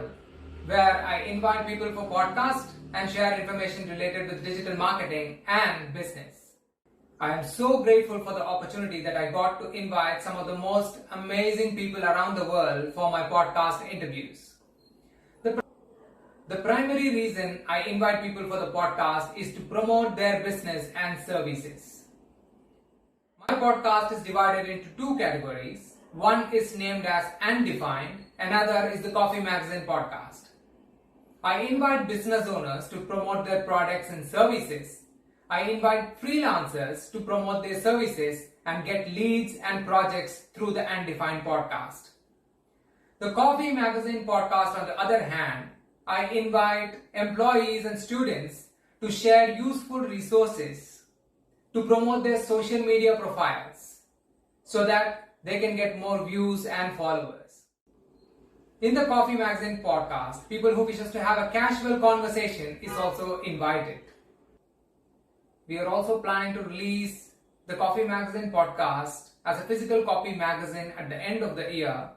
channel where I invite people for podcasts and share information related with digital marketing and business. I am so grateful for the opportunity that I got to invite some of the most amazing people around the world for my podcast interviews. The primary reason I invite people for the podcast is to promote their business and services. My podcast is divided into two categories. One is named as Undefined, another is the Coffee Magazine podcast. I invite business owners to promote their products and services. I invite freelancers to promote their services and get leads and projects through the Undefined podcast. The Coffee Magazine podcast, on the other hand, I invite employees and students to share useful resources to promote their social media profiles so that they can get more views and followers. In the Coffee Magazine podcast, people who wishes to have a casual conversation is also invited. We are also planning to release the Coffee Magazine podcast as a physical copy magazine at the end of the year,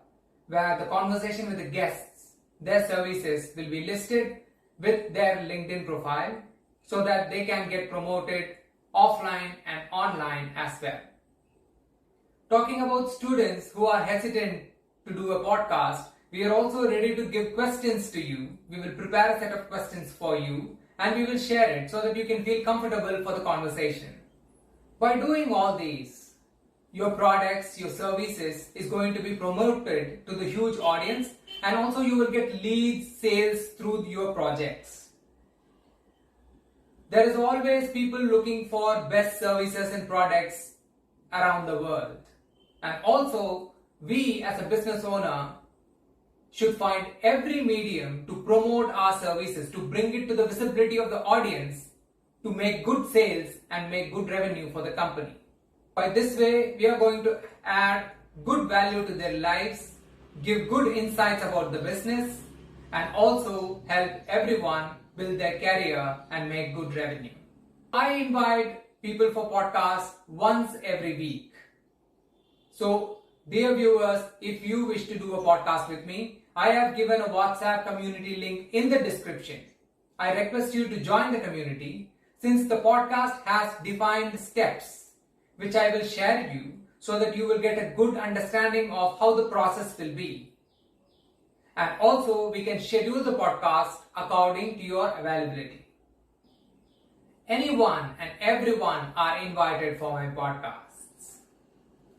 where the conversation with the guests, their services will be listed with their LinkedIn profile so that they can get promoted offline and online as well. Talking about students who are hesitant to do a podcast, we are also ready to give questions to you. We will prepare a set of questions for you and we will share it so that you can feel comfortable for the conversation. By doing all these, your products, your services is going to be promoted to the huge audience, and also you will get leads, sales through your projects. There is always people looking for best services and products around the world. And also, we as a business owner should find every medium to promote our services, to bring it to the visibility of the audience, to make good sales and make good revenue for the company. By this way, we are going to add good value to their lives, give good insights about the business, and also help everyone build their career and make good revenue. I invite people for podcasts once every week. So, dear viewers, if you wish to do a podcast with me, I have given a WhatsApp community link in the description. I request you to join the community since the podcast has defined steps which I will share with you so that you will get a good understanding of how the process will be. And also we can schedule the podcast according to your availability. Anyone and everyone are invited for my podcasts.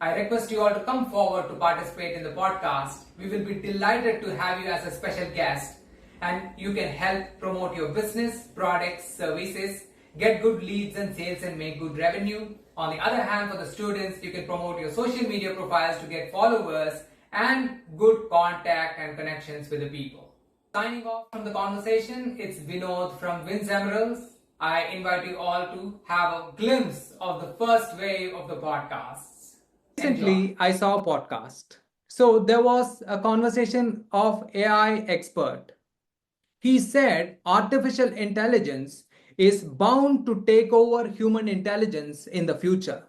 I request you all to come forward to participate in the podcast. We will be delighted to have you as a special guest, and you can help promote your business, products, services, get good leads and sales and make good revenue. On the other hand, for the students, you can promote your social media profiles to get followers and good contact and connections with the people. Signing off from the conversation, it's Vinod from Vinz. I invite you all to have a glimpse of the first wave of the podcasts. Recently, I saw a podcast. So there was a conversation of AI expert. He said artificial intelligence is bound to take over human intelligence in the future.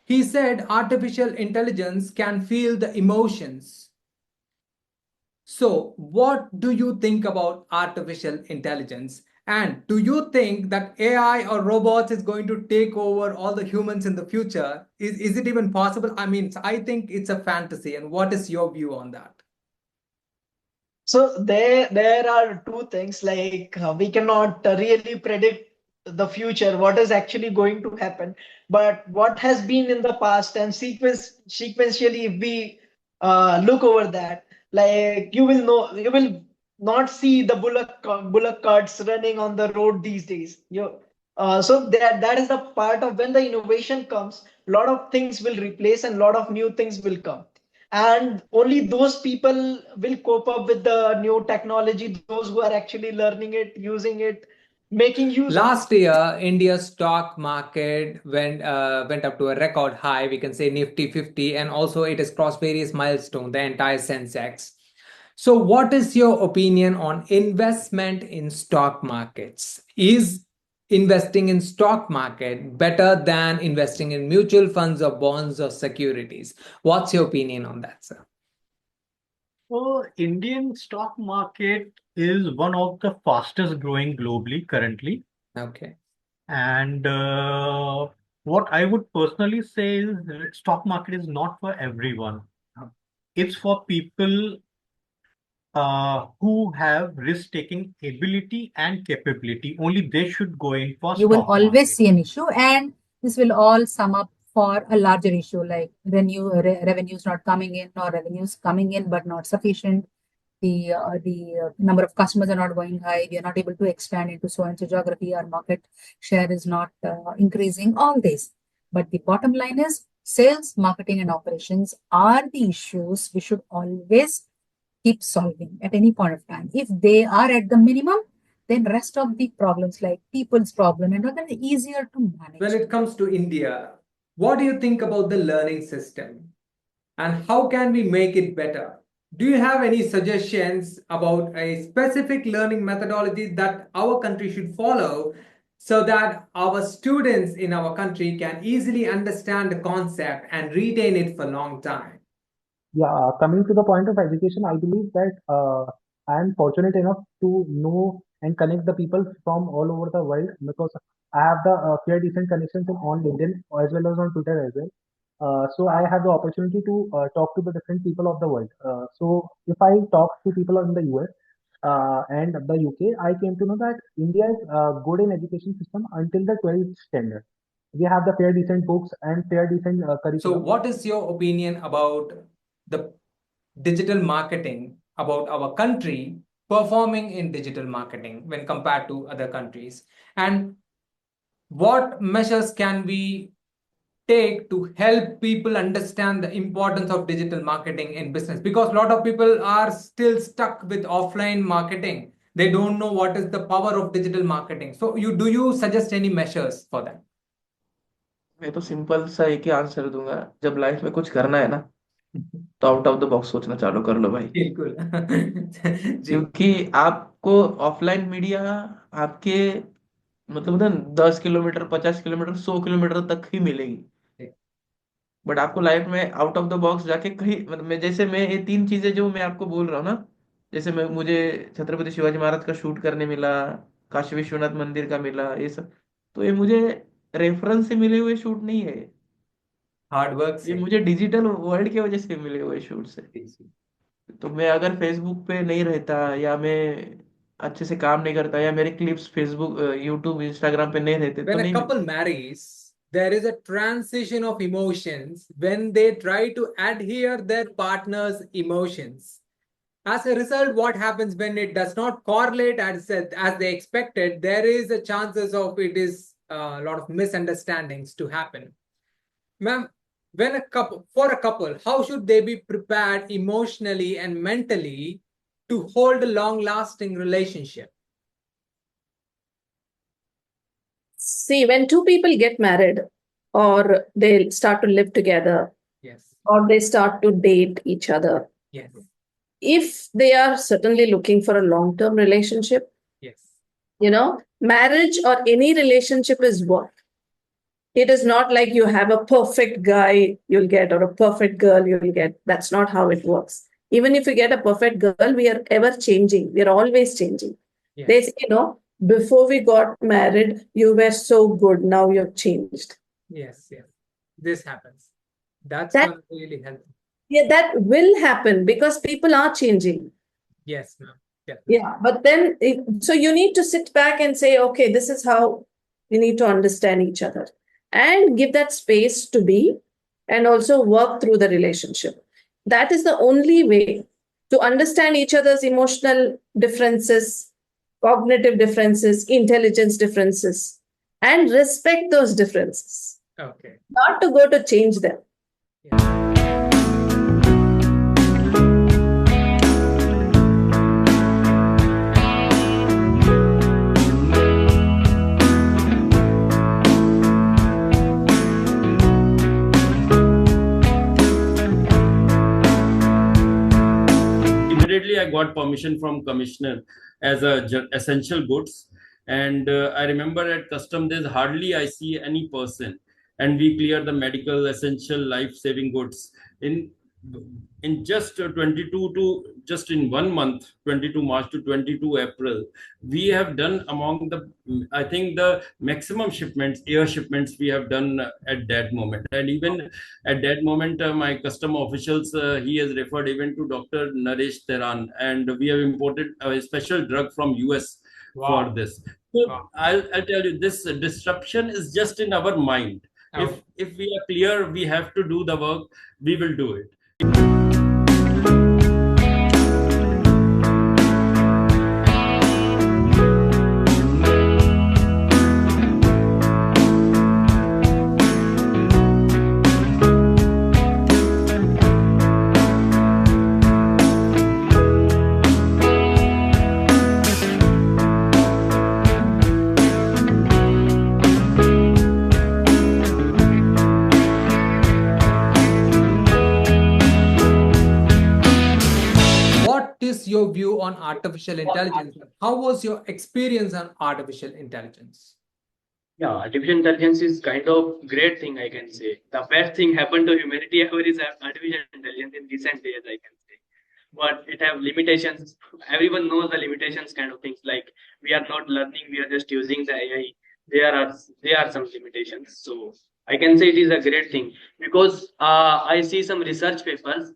He said artificial intelligence can feel the emotions. So what do you think about artificial intelligence? And do you think that AI or robots is going to take over all the humans in the future? Is it even possible? I mean, I think it's a fantasy. And what is your view on that? So there are two things, like we cannot really predict the future, what is actually going to happen. But what has been in the past and sequentially, if we look over that, like you will not see the bullock carts running on the road these days. So that is the part of when the innovation comes, a lot of things will replace and a lot of new things will come. And only those people will cope up with the new technology, those who are actually learning it, using it, making use of it. Last year, India's stock market went up to a record high. We can say Nifty 50, and also it has crossed various milestones, the entire Sensex. So, what is your opinion on investment in stock markets? Is investing in stock market better than investing in mutual funds or bonds or securities? What's your opinion on that, sir? So, Indian stock market is one of the fastest growing globally currently. Okay. And what I would personally say is that stock market is not for everyone. It's for people who have risk-taking ability and capability. Only they should go in for You will stock always market. see an issue, and this will all sum up for a larger issue like revenues not coming in, or revenues coming in but not sufficient. The number of customers are not going high. We are not able to expand into so and so geography. Our market share is not increasing. All this, but the bottom line is sales, marketing, and operations are the issues we should always keep solving at any point of time. If they are at the minimum, then rest of the problems like people's problem and all that are easier to manage. When it comes to India, what do you think about the learning system and how can we make it better? Do you have any suggestions about a specific learning methodology that our country should follow so that our students in our country can easily understand the concept and retain it for a long time? Yeah, coming to the point of education, I believe that I am fortunate enough to know and connect the people from all over the world, because I have the fair decent connections on LinkedIn as well as on Twitter as well. So I have the opportunity to talk to the different people of the world. So if I talk to people in the US and the UK, I came to know that India is good in education system until the 12th standard. We have the fair decent books and fair decent So, curriculum. what is your opinion about the digital marketing, about our country performing in digital marketing when compared to other countries? And what measures can we take to help people understand the importance of digital marketing in business? Because a lot of people are still stuck with offline marketing. They don't know what is the power of digital marketing. So do you suggest any measures for that? मैं तो simple सा एक ही answer दूंगा, जब life में कुछ करना है ना तो आउट ऑफ द बॉक्स सोचना चालू कर लो भाई। बिल्कुल जी। क्योंकि आपको ऑफलाइन मीडिया आपके मतलब ना 10 किलोमीटर 50 किलोमीटर 100 किलोमीटर तक ही मिलेगी, बट आपको लाइफ में आउट ऑफ द बॉक्स जाके कहीं मतलब मैं जैसे मैं ये तीन चीजें जो मैं आपको बोल रहा हूँ ना, जैसे मैं मुझे छत्रपति शिवाजी महाराज का शूट करने मिला, काशी विश्वनाथ मंदिर का मिला, ये सब तो ये मुझे रेफरेंस से मिले हुए शूट नहीं है, हार्ड वर्क ये से। मुझे डिजिटल वर्ल्ड की वजह से मिले हुए शूट से। तो मैं अगर फेसबुक पे नहीं रहता या मैं अच्छे से काम नहीं करता या मेरे क्लिप्स फेसबुक यूट्यूब इंस्टाग्राम पे नहीं रहते तो When a नहीं couple marries, there is a transition of emotions when they try to adhere their partner's emotions. As a result, what happens when it does not correlate as they expected, there is a chances of it is a lot of misunderstandings to happen. Ma'am, when for a couple, how should they be prepared emotionally and mentally to hold a long-lasting relationship? See, when two people get married or they start to live together Yes. or they start to date each other, Yes. if they are certainly looking for a long-term relationship, Yes. Marriage or any relationship is work. It is not like you have a perfect guy you'll get or a perfect girl you'll get. That's not how it works. Even if you get a perfect girl, we are ever changing. We are always changing. Yes. They say, before we got married, you were so good. Now you've changed. Yes. This happens. That's That- not really helpful. Yeah, that will happen because people are changing. Yes, ma'am. Yeah, but then, so you need to sit back and say, okay, this is how we need to understand each other and give that space to be and also work through the relationship. That is the only way to understand each other's emotional differences, cognitive differences, intelligence differences, and respect those differences. Okay. Not to go to change them. Yeah. Immediately I got permission from commissioner as a essential goods, and I remember at custom days hardly I see any person, and we clear the medical essential life-saving goods in in just 22 to just in 1 month, 22 March to 22 April, we have done among the, I think the maximum shipments, air shipments we have done at that moment. And even at that moment, my custom officials, he has referred even to Dr. Naresh Teran, and we have imported a special drug from US for this. So I'll tell you, this disruption is just in our mind. If we are clear, we have to do the work, we will do it. What is your view on artificial intelligence? How was your experience on artificial intelligence? Yeah, artificial intelligence is kind of great thing, I can say. The best thing happened to humanity ever is artificial intelligence in recent days, I can say. But it have limitations. Everyone knows the limitations kind of things. Like we are not learning, we are just using the AI. There are some limitations. So I can say it is a great thing because I see some research papers.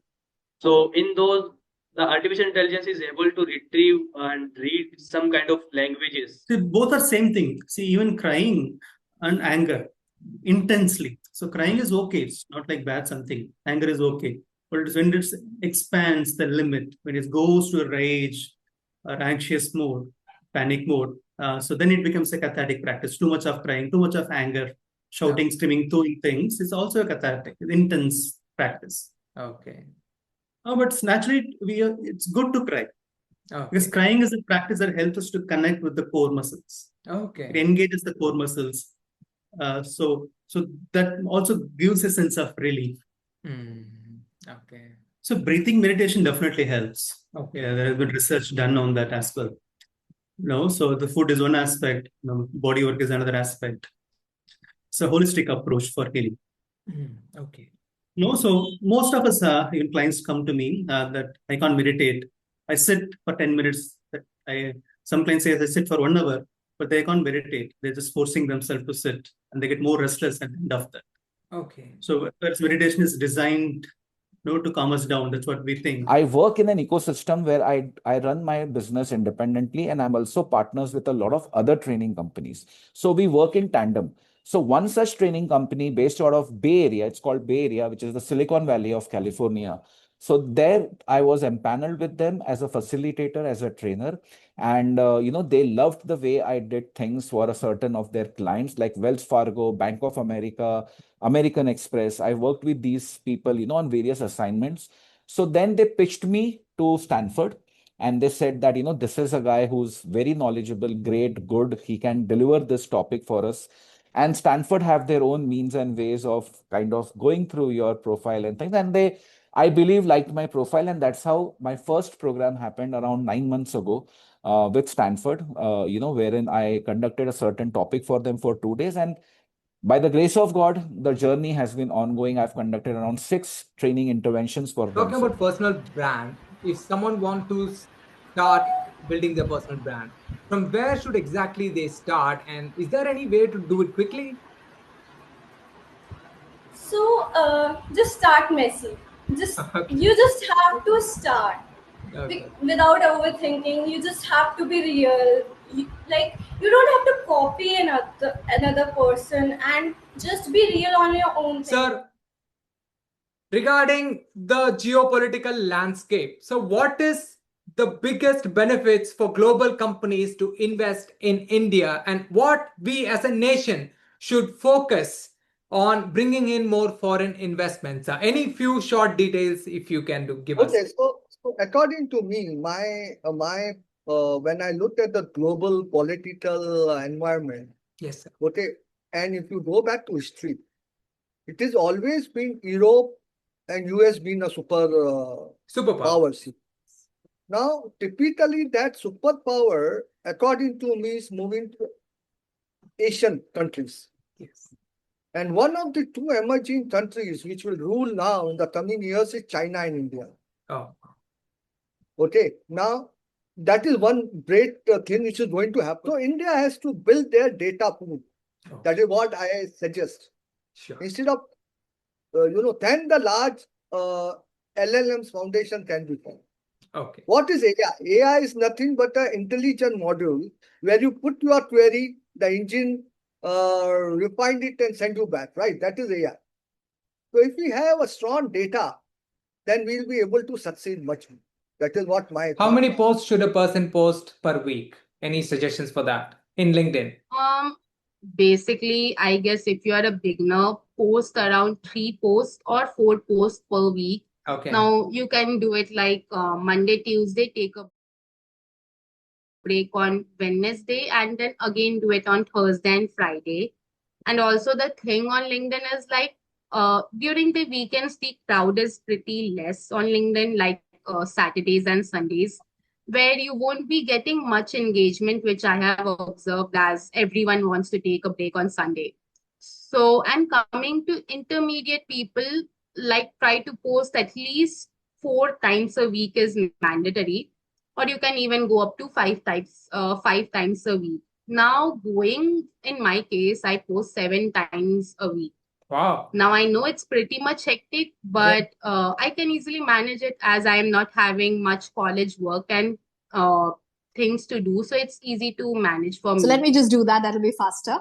So in those, the artificial intelligence is able to retrieve and read some kind of languages. See, both are same thing. See, even crying and anger intensely. So crying is okay. It's not like bad something. Anger is okay. But it's when it expands the limit, when it goes to a rage or anxious mode, panic mode, so then it becomes a cathartic practice. Too much of crying, too much of anger, shouting, screaming, doing things is also a cathartic, intense practice. Okay. But naturally, it's good to cry. Because crying is a practice that helps us to connect with the core muscles. Okay. It engages the core muscles. So that also gives a sense of relief. Okay. So breathing meditation definitely helps. Okay. Yeah, there has been research done on that as well. So the food is one aspect, body work is another aspect. It's a holistic approach for healing. Okay. So most of us, even clients come to me that I can't meditate. I sit for 10 minutes. Some clients say I sit for 1 hour, but they can't meditate. They're just forcing themselves to sit and they get more restless at the end of that. Okay. So whereas meditation is designed to calm us down. That's what we think. I work in an ecosystem where I run my business independently, and I'm also partners with a lot of other training companies. So we work in tandem. So one such training company based out of Bay Area, it's called Bay Area, which is the Silicon Valley of California. So there I was empaneled with them as a facilitator, as a trainer. And, they loved the way I did things for a certain of their clients like Wells Fargo, Bank of America, American Express. I worked with these people, on various assignments. So then they pitched me to Stanford and they said that, this is a guy who's very knowledgeable, great, good. He can deliver this topic for us. And Stanford have their own means and ways of kind of going through your profile and things. And they, I believe, liked my profile. And that's how my first program happened around 9 months ago with Stanford, wherein I conducted a certain topic for them for 2 days. And by the grace of God, the journey has been ongoing. I've conducted around 6 training interventions for them. Talking about personal brand, if someone wants to start building their personal brand, from where should exactly they start? And is there any way to do it quickly? So just start messy. You just have to start without overthinking. You just have to be real. You don't have to copy another person, and just be real on your own thing. Sir, regarding the geopolitical landscape, so what is the biggest benefits for global companies to invest in India, and what we as a nation should focus on bringing in more foreign investments? Any few short details if you can give us. Okay, so according to me, when I looked at the global political environment, yes, sir. Okay, and if you go back to history, it has always been Europe and US being a superpower. Now, typically that superpower, according to me, is moving to Asian countries. Yes. And one of the two emerging countries which will rule now in the coming years is China and India. Oh, Okay, now that is one great thing which is going to happen. So India has to build their data pool. Oh. That is what I suggest. sure. Instead of, then the large LLMs foundation can be formed. Okay. What is AI? AI is nothing but an intelligent module where you put your query, the engine refined it and send you back, right? That is AI. So if we have a strong data, then we'll be able to succeed much more. That is what my How thought many was. posts should a person post per week? Any suggestions for that in LinkedIn? Basically, I guess if you are a beginner, post around 3 posts or 4 posts per week. Okay. Now you can do it like Monday, Tuesday, take a break on Wednesday, and then again do it on Thursday and Friday. And also the thing on LinkedIn is like during the weekends, the crowd is pretty less on LinkedIn, like Saturdays and Sundays, where you won't be getting much engagement, which I have observed as everyone wants to take a break on Sunday. So, and coming to intermediate people, like try to post at least 4 times a week is mandatory, or you can even go up to 5 times a week. Now, going in my case, I post 7 times a week. Wow. Now I know it's pretty much hectic, but I can easily manage it as I am not having much college work and things to do. So it's easy to manage for me. So let me just do that. That'll be faster.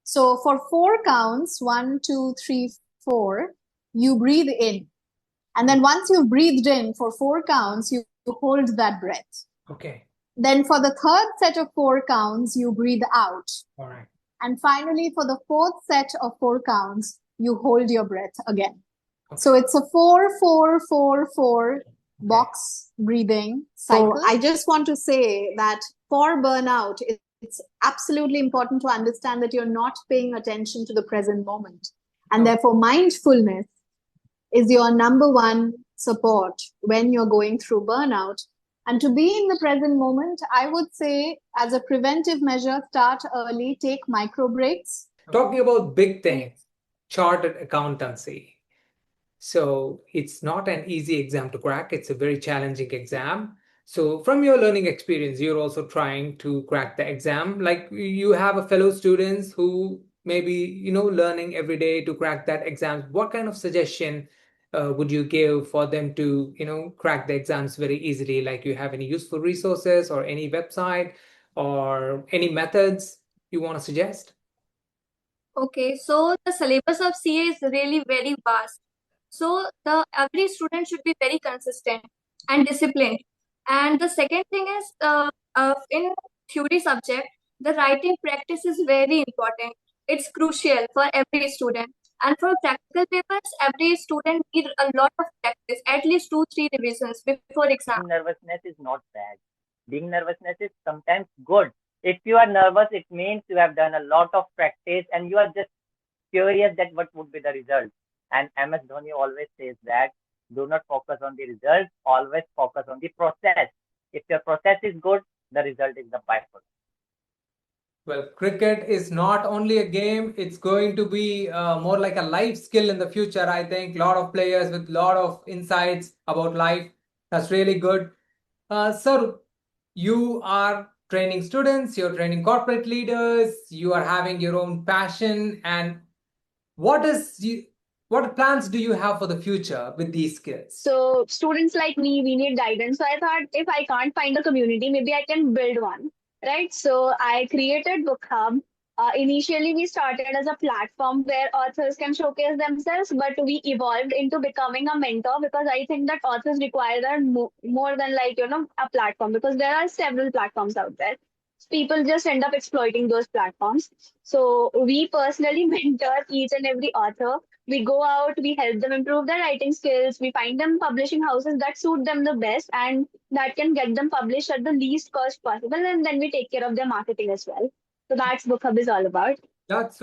So for 4 counts, 1, 2, 3, 4, you breathe in. And then once you've breathed in for 4 counts, you hold that breath. Okay. Then for the third set of 4 counts, you breathe out. All right. And finally, for the fourth set of 4 counts, you hold your breath again. So it's a 4, 4, 4, 4 box breathing cycle. So I just want to say that for burnout, it's absolutely important to understand that you're not paying attention to the present moment. And therefore, mindfulness is your number one support when you're going through burnout. And to be in the present moment, I would say as a preventive measure, start early, take micro breaks. Talking about big things, chartered accountancy. So it's not an easy exam to crack. It's a very challenging exam. So from your learning experience, you're also trying to crack the exam. Like you have a fellow students who maybe, learning every day to crack that exam. What kind of suggestion would you give for them to, crack the exams very easily? Like you have any useful resources or any website or any methods you want to suggest? Okay, so the syllabus of CA is really very vast. So every student should be very consistent and disciplined. And the second thing is in theory subject, the writing practice is very important. It's crucial for every student. And for practical papers, every student needs a lot of practice, at least 2-3 revisions before exam. Nervousness is not bad. Being nervousness is sometimes good. If you are nervous, it means you have done a lot of practice and you are just curious that what would be the result. And MS Dhoni always says that do not focus on the result, always focus on the process. If your process is good, the result is the byproduct. Well, cricket is not only a game, it's going to be more like a life skill in the future. I think a lot of players with a lot of insights about life. That's really good. So you are training students, you're training corporate leaders, you are having your own passion. And what plans do you have for the future with these skills? So students like me, we need guidance. So I thought if I can't find a community, maybe I can build one. Right, so I created Book Hub. Initially, we started as a platform where authors can showcase themselves, but we evolved into becoming a mentor because I think that authors require that more than a platform, because there are several platforms out there. People just end up exploiting those platforms. So we personally mentor each and every author. We go out, we help them improve their writing skills. We find them publishing houses that suit them the best and that can get them published at the least cost possible. And then we take care of their marketing as well. So that's Book Hub is all about. That's